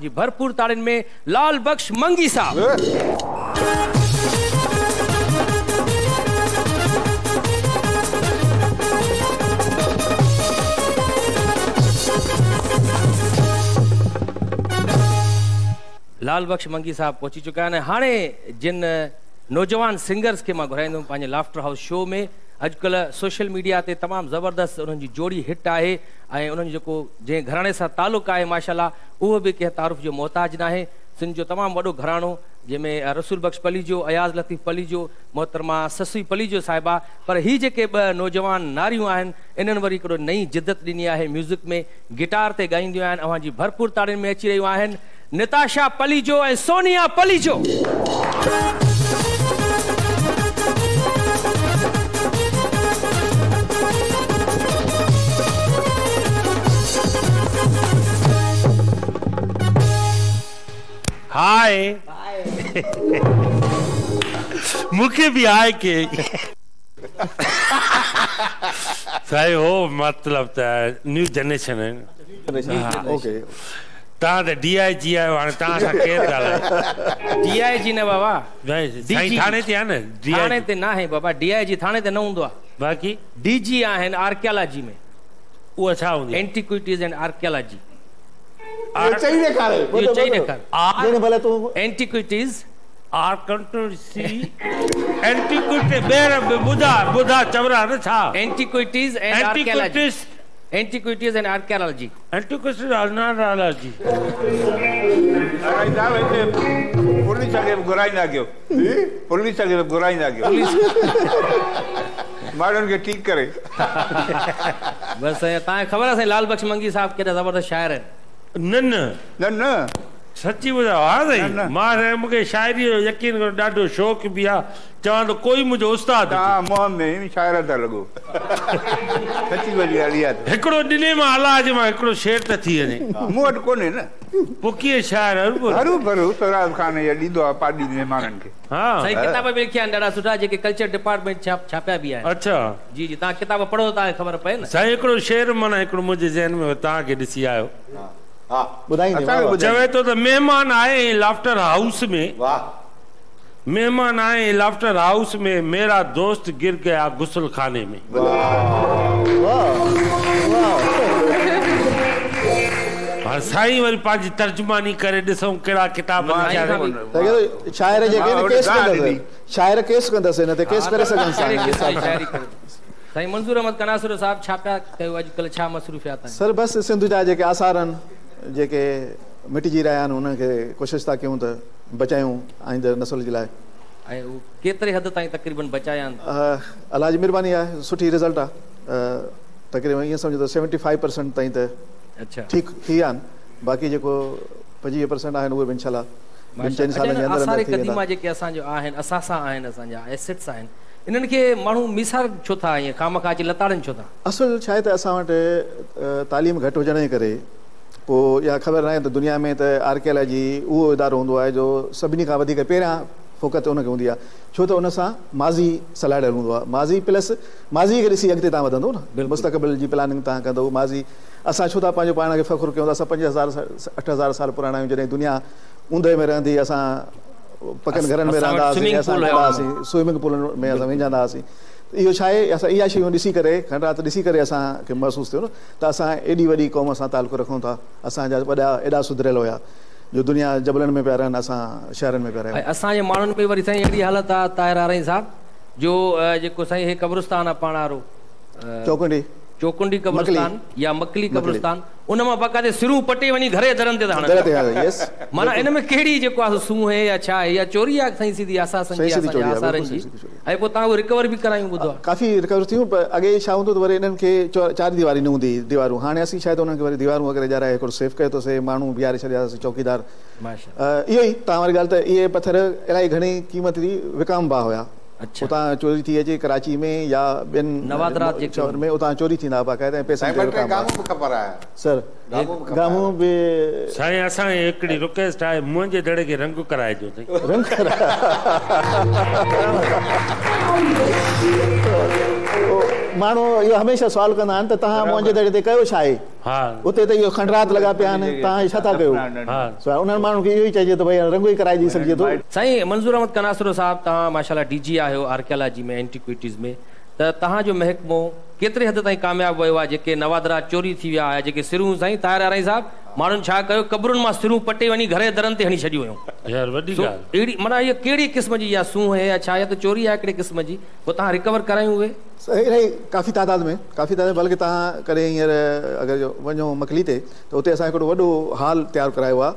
जी भरपूर ताड़ियुनि में लाल बख्श मंगी साहब। लाल बख्श मंगी साहब पहुंची चुका है। हाणे जिन नौजवान सिंगर्स के मैं घुराईंदुमि पंहिंजे लाफ्टर हाउस शो में, अॼुकल्ह सोशल मीडिया ते तमामु ज़बरदस्त उन्हनि जी जोड़ी हिट आहे ऐं उन्हनि जेको जंहिं घराणे सां तालुक़ु आहे माशाल्लाह उहो बि कंहिं तारुफ़ जो मोहताज न आहे। सिंध जो तमामु वॾो घराणो जंहिंमें रसूल बख्श पलीजो, अयाज़ लतीफ़ पलीजो, मोहतरमा ससी पलीजो साहिबा, पर ही जेके ॿ नौजवान नारियूं आहिनि इन्हनि वरी हिकिड़ो नई जिद्दत ॾिनी आहे म्यूज़िक में, गिटार ते ॻाईंदियूं आहिनि। अव्हां जी भरपूर ताड़ियुनि में अची रहियूं आहिनि निताशा पलीजो ऐं सोनिया पलीजो। हाय मुखे भी आए के सही हो मतलब न्यू जनरेशन है। ओके ता ते डीआईजी आयो हाणे ता सा केर गाले डीआईजी न बाबा, साईं थाने ते आ न, थाने ते ना है बाबा, डीआईजी थाने ते न हूंदो आहे, बाकी डीजी आहिनि आर्कियोलॉजी में, वो छा हूंदी एंटीक्विटीज़ एंड आर्कियोलॉजी। चाहिए भले तू एंटीक्विटीज़ आर कंट्रोसी एंटीक्विटी बेर बुधा बुधा चवरा न छा antiquities and archaeology, antiquities and archaeology, antiquities archaeology. Police आगे गुराई ना क्यों, पुलिस आगे गुराई ना क्यों, मारन के ठीक करे। बस तां ख़बर है लाल बख्श मंगी साहब केड़ा जबरदस्त शायर है। न न सच्ची ॿुधायो हा साईं, मां मूंखे शाइरी जो यकीन करो ॾाढो शौक़ बि आहे, चवां तो कोई मुंहिंजो उस्ताद हा मोहन में शाइर था लॻो। सच्ची वॾी ॻाल्हि आहे। हिकिड़ो ॾिने मां अलाह जे मां हिकिड़ो शेर त थी वञे, मूं वटि कोन्हे न पोइ कीअं शाइर हरू भरू सोराब खान या ॾींदो आहे पार्टी महिमाननि खे। हा सही किताब बि लिखिया आहिनि ॾाढा सुठा जेके कल्चर डिपार्टमेंट छापिया बि आहिनि। अच्छा जी जी तव्हां किताब पढ़ो तव्हांखे ख़बर पए न। साईं हिकिड़ो शेर माना हिकिड़ो मुंहिंजे ज़हन में तव्हांखे ॾिसी आयो, चवे तो मेहमान आए लाफ्टर हाउस में, मेहमान आए लाफ्टर हाउस में, मेरा दोस्त गिर गया गुस्ल खाने में। साईं वरी पंहिंजी तर्जुमानी करे ॾिसूं कहिड़ा किताब शाइर जेके केस कंदसि, शाइर केस कंदसि न ते केस करे सघनि। साईं मंज़ूर अहमद कनासुर साहब छापिया कयो अॼुकल्ह छा मसरूफ़ियात आहिनि? सर बसि सिंध जा जेके आसार आहिनि जेके मिटिजी रहिया आहिनि उनखे कोशिशि था कयूं त बचायूं आईंदड़ नस्ल जे लाइ। ऐं उहो केतिरे हद ताईं तक़रीबन बचाया आहिनि? अलाह जी महिरबानी आहे, सुठी रिज़ल्ट आहे। तक़रीबन ईअं सम्झो त 75% ताईं त अच्छा ठीकु थी विया आहिनि, बाक़ी जेको 25% आहिनि उहे बि इंशाल्लाह ॿिनि चइनि सालनि जे अंदरि आसार क़दीमा जेके असांजो आहिनि, असासा आहिनि, असांजा एसेट्स आहिनि, इन्हनि खे माण्हू मिसाल छो था ईअं खामखा अची लताड़नि छो था? असुल छा आहे त असां वटि तालीम घटि हुजण जे करे पोइ इहा ख़बर न आहे त दुनिया में त आर्कियोलॉजी उहो इदारो हूंदो आहे जो सभिनी खां वधीक पहिरियां फ़ोकत उनखे हूंदी आहे, छो त उन सां माज़ी सलाहियल हूंदो आहे। माज़ी प्लस माज़ी खे ॾिसी अॻिते तव्हां वधंदो न, मुस्तक़बिल जी प्लानिंग तव्हां कंदो। माज़ी असां छो था पंहिंजो पाण खे फ़ख़ुरु कयूं था, असां 5000-8000 साल पुराणा आहियूं, जॾहिं दुनिया ऊंदहि में रहंदी, असां पकनि घरनि में रहंदा हुआसीं, असां वेंदा हुआसीं स्विमिंग पूल में, असां विञाईंदा हुआसीं। इहो छा आहे, असां इहा शयूं ॾिसी करे खंड राति ॾिसी करे असांखे महसूसु थियो न त असां एॾी वॾी क़ौम सां तालुक़ु रखूं था, असांजा वॾा एॾा सुधरियल हुया जो दुनिया जबलनि में पिया रहनि, असां शहरनि में पिया रहनि। असांजे माण्हुनि में वरी साईं अहिड़ी हालत आहे ताहिर आरई साहब जो जेको साईं हे क़ब्रिस्तान आहे पाण वारो चौकुंडी क़ब्रिस्तान या मकली क़ब्रिस्तान, उन मां बाक़ाइदे सिरूं पटे वञी घरे दरनि ते था हणनि। माना इन में कहिड़ी जेको आहे सूंह है या छा है या चोरी आहे साईं सीधी आसारनि जी, ऐं पोइ तव्हां उहो रिकवर बि करायूं ॿुधो आहे? काफ़ी रिकवर थियूं, पर अॻे छा हूंदो त वरी इन्हनि खे चारि दीवारी न हूंदी दीवारूं, हाणे असीं शायदि उन्हनि खे वरी दीवारूं वग़ैरह ॼाराए हिकिड़ो सेफ कयोसीं, माण्हू बीहारे छॾियासीं चौकीदार। इहो ई तव्हां वारी ॻाल्हि त इहे पथर इलाही घणी क़ीमत जी विकामबा हुया, उतां चोरी थी अचे कराची में या ॿियनि शहर में, उतां चोरी थींदा बाक़ाइदा पैसा सर गामू बि। साईं असांखे हिकिड़ी रिक्वेस्ट आहे, मुंहिंजे दड़े खे रंग कराइजो रंग माण्हू इहो हमेशह सुवाल कंदा आहिनि त तव्हां मुंहिंजे दड़े ते कयो छा आहे उते त इहो खंडरात लॻा पिया आहिनि तव्हां छा था कयो उन्हनि माण्हुनि खे इहो ई चइजे त भई रंग ई कराइजी सघिजे थो साईं मंज़ूर अहमद कनासरो साहिबु तव्हां माशाल्लाह DG आहियो आर्कियोलॉजी में एंटीक्विटीज़ में त तव्हांजो महकमो केतिरे हद ताईं कामयाबु वियो आहे जेके नवादरा चोरी थी विया आहे जेके सिरूं साईं ताहिर आराई साहिबु माण्हुनि छा कयो क़बरुनि मां सिरूं पटे वञी घरे दरनि ते हणी छॾियूं हुयूं यार वॾी ॻाल्हि अहिड़ी माना इहा कहिड़ी क़िस्म जी या सूंह है या छा या त चोरी आहे हिकिड़े क़िस्म जी पोइ तव्हां रिकवर करायूं उहे इलाही काफ़ी तादाद में बल्कि तव्हां कॾहिं हींअर अगरि वञो मकली ते त उते असां हिकिड़ो वॾो हॉल तयारु करायो आहे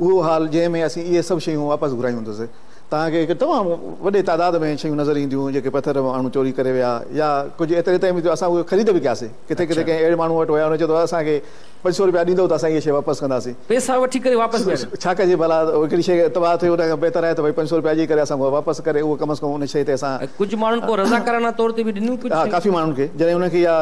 उहो हॉल जंहिंमें असीं इहे सभु शयूं वापसि घुरायूं हूंदासीं तव्हांखे हिकु तमामु वॾे तादाद में शयूं नज़र ईंदियूं जेके पथर माण्हू चोरी करे विया या कुझु एतिरे ताईं बि असां उहे ख़रीद बि कयासीं किथे किथे कंहिं अहिड़े माण्हू वटि हुया हुन चयो त असांखे 500 रुपया ॾींदो त असां इहे शइ वापसि कंदासीं पैसा वठी करे वापसि छा कजे भला हिकिड़ी शइ तबाह थियो उन खां बहितर आहे त भई 500 रुपया ॾेई करे असां वापसि करे उहो कम से कम उन शइ ते असां कुझु माण्हुनि पोइ रज़ाकाराना तौर ते बि ॾिनियूं हा काफ़ी माण्हुनि खे जॾहिं उनखे इहा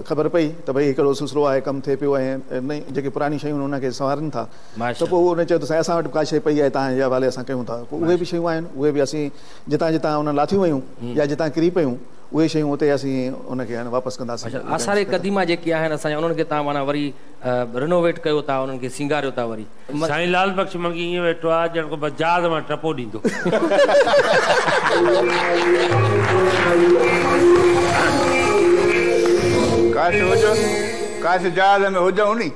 ख़बर पई त भई हिकिड़ो सिलसिलो आहे कमु थिए पियो ऐं नई जेके पुराणी शयूं उनखे संवारनि था त पोइ उन चयो त असां वटि का शइ पई आहे तव्हांजे हवाले असां कयूं था पोइ उहे बि शयूं आहिनि उहे बि असीं जितां जितां उन लाथियूं वयूं या जितां किरी पियूं उहे शयूं उते असीं उनखे हाणे वापसि कंदासीं आसारे क़दीमा जेके आहिनि असांजा उन्हनि खे तव्हां माना वरी रिनोवेट कयो था उन्हनि खे सिंगारियो था वरी साईं लाल बख्श मंगी ईअं वेठो आहे ॼण को बसि जहाज़ मां टपो ॾींदो काश जहाज़ में हुजऊं नी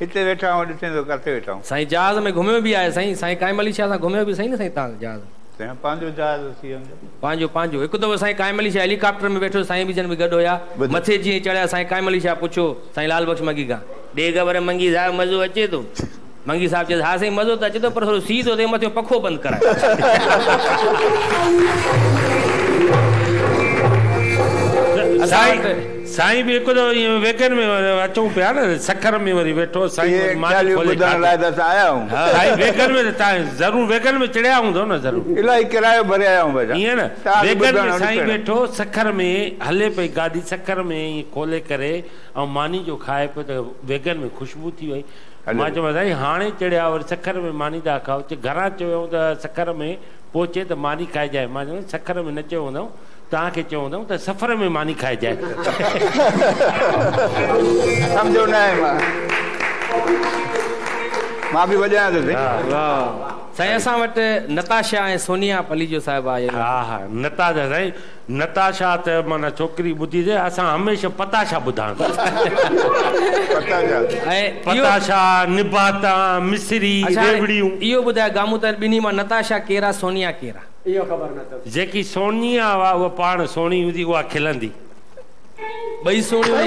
हिते वेठा आहियूं ॾिसे थो किथे वेठा आहियूं साईं जहाज़ में घुमियो बि आहे साईं काइम अली शाह सां घुमियो बि साईं न साईं तव्हां जहाज़ पंहिंजो जहाज़ पंहिंजो हिकु दफ़ो साईं काइम अली शाह हेलीकॉप्टर में वेठो साईं बि जन बि गॾु हुया मथे जीअं चढ़िया साईं काइम अली शाह पुछो साईं लाल बख्श मंगी खां ॾे ख़बर मंगी साहिबु मज़ो अचे थो मंगी साहिबु चयो हा साईं मज़ो त अचे थो पर थोरो सीउ थो थिए मथे पखो बंदि कराए साईं बि हिकु दफ़ो ईअं वेगन में अचूं पिया न सखर में वरी वेठो साईं वेगन में तव्हां ज़रूरु वेगन में चढ़िया हूंदो न ज़रूरु इलाही किरायो भरे आया आहियूं ईअं न वेगन में साईं वेठो सखर में हले पई गाॾी सखर में ईअं खोले करे ऐं मानी जो खाए पियो त वेगन में ख़ुशबू थी वई मां चयोमांसि साईं हाणे चढ़िया वरी सखर में मानी था खाओ घरां चयो त सखर में पहुचे त मानी खाइजाए मां चयो सखर में न चयो हूंदो तव्हांखे चयो हूंदो त सफ़र में मानी खाइजाए सम्झो न आहे मां बि वॼायां थो साईं असां वटि नताशा ऐं सोनिया पलीजो साहिबु आहे हा नताशा साईं नताशा त माना छोकिरी ॿुधी थिए असां हमेशह पताशा ॿुधायूं पताशा निबाता मिसरी रेवड़ियूं इहो ॿुधाए गामू त ॿिन्ही मां नताशा केरु आहे सोनिया केरु आहे इहो ख़बर न अथव जेकी सोनिया हुआ उहा पाण सोणी हूंदी उहा खिलंदी ॿई सोणियूं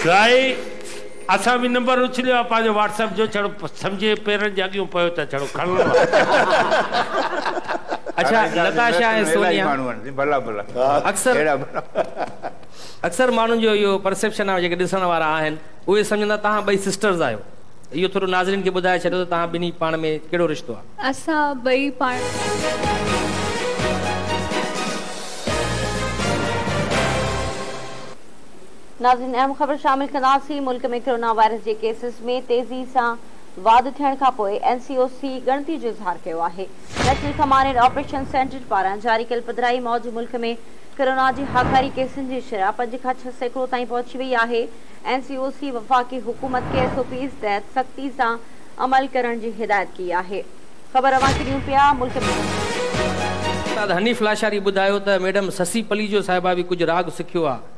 साईं असां बि नंबर उछलियो आहे पंहिंजो व्हाट्सएप जो छड़ो सम्झे पेरनि जे अॻियूं पियो त छड़ो खणणो आहे अच्छा नताशा ऐं सोनिया अक्सर माण्हुनि जो इहो परसेप्शन आहे जेके ॾिसण वारा आहिनि उहे सम्झंदा तव्हां ॿई सिस्टर्स आहियो इहो थोरो नाज़रीन खे ॿुधाए छॾियो त तव्हां ॿिन्ही पाण में कहिड़ो रिश्तो आहे असां ॿई पाण नाज़रीन अहम ख़बर शामिल कंदासीं मुल्क में कोरोना वायरस जे केसिस में तेज़ी सां वाधि थियण खां पोइ NCOC ॻणती जो इज़हार कयो आहे national command and operation centre पारां जारी कयल पधिराई मौजूदु मुल्क में कोरोना जी हाकारी केसनि जी शरह 5 खां 6 सैकड़ो ताईं पहुची वई आहे NCOC वफ़ाक़ी हुकूमत खे SOPs तहत सख़्ती सां अमल करण जी हिदायत की आहे ख़बर अवां ॾियूं पिया मुल्क में उस्ताद हनीफ़ लाशारी ॿुधायो त मैडम ससी पलीजो साहिबा बि कुझु राग सिखियो आहे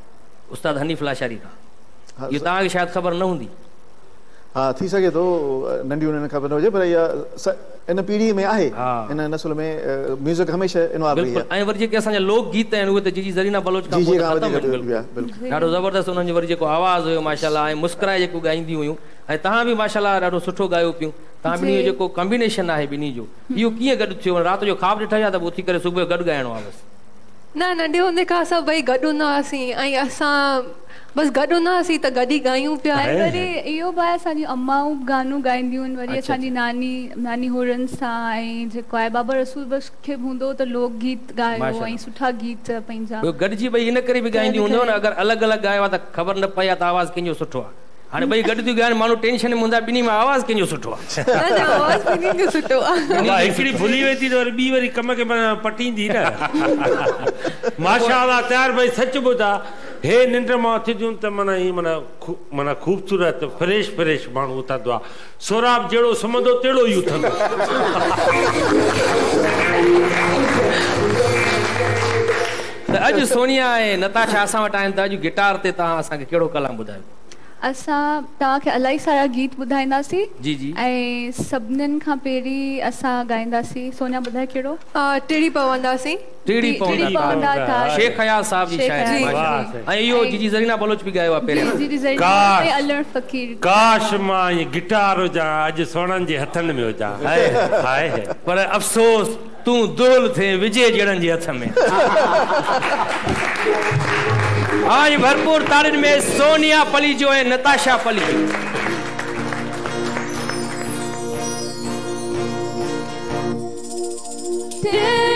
उस्ताद हनीफ़ लाशारी खां इहो तव्हांखे शायदि ख़बर न हूंदी हा थी सघे थो नंढियूं उन्हनि ख़बर न हुजे पर इहा इन पीढ़ी में आहे इन नस्ल में म्यूज़िक हमेशह इन्वॉल्व रही आहे ऐं वरी जेके असांजा लोक गीत आहिनि उहे त जी ज़रीना बलोच खां ॾाढो ज़बरदस्त उन्हनि जो वरी जेको आवाज़ हुयो माशाल्लाह ऐं मुस्कुराए जेको ॻाईंदियूं हुयूं ऐं तव्हां बि माशाल्लाह ॾाढो सुठो ॻायो पियूं तव्हां ॿिन्ही जो जेको कॉम्बिनेशन आहे ॿिन्ही जो इहो कीअं गॾु थियो राति जो ख़्वाब ॾिठा या त उथी करे सुबुह जो गॾु ॻाइणो आहे बसि न नंढे हूंदे खां असां ॿई गॾु हूंदा हुआसीं ऐं असां बसि गॾु हूंदा हुआसीं त गॾु ई ॻायूं पिया वरी इहो बि आहे असांजी अम्माऊं गानो ॻाईंदियूं आहिनि वरी असांजी नानी होरनि सां ऐं जेको आहे बाबा रसूल बस खे हूंदो त लोक गीत ॻायो ऐं सुठा गीत पंहिंजा गॾिजी ॿई इन करे बि ॻाईंदियूं हूंदव न अगरि अलॻि अलॻि ॻायो आहे त ख़बर न पए त आवाज़ु कंहिंजो सुठो आहे हाणे ॿई गॾु थियूं ॻाइनि माण्हू टेंशन में हूंदा ॿिन्ही में आवाज़ कंहिंजो सुठो आहे हिकिड़ी भुली वेंदी त वरी ॿी वरी कम खे पटींदी न माशाअल्लाह तयार भाई सच ॿुधा हे निंड मां उथिजूं त माना ही माना ख़ूबसूरत फ्रेश माण्हू उथंदो आहे सोराब जहिड़ो सुम्हंदो तहिड़ो ई उथंदो त अॼु सोनिया ऐं नताशा असां वटि आहिनि त अॼु गिटार ते तव्हां असांखे कहिड़ो कलाम ॿुधायो असां तव्हांखे इलाही सारा गीत ॿुधाईंदासीं जी जी ऐं सभिनीनि खां पहिरीं असां ॻाईंदासीं सोनिया ॿुधाए कहिड़ो टिड़ी पवंदासीं शेख हयात साहब जी शायदि ऐं इहो जी ज़रीना बलोच बि ॻायो आहे पहिरियों काश मां गिटार हुजां अॼु सोननि जे हथनि में हुजां पर अफ़सोस तूं दुल थे विजय जड़न जे हथ में आज भरपूर तारीन में सोनिया पली जो है नताशा पली Jane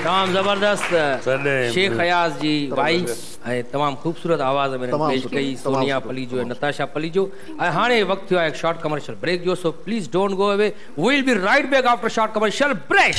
तमाम जबरदस्त शेख अयाज जी भाई तमाम खूबसूरत आवाज में पेश कई सोनिया पलीजो नताशा पलीजो हाने वक्त थियो एक शॉर्ट कमर्शियल ब्रेक जो सो please don't go away we will be right back after short commercial brake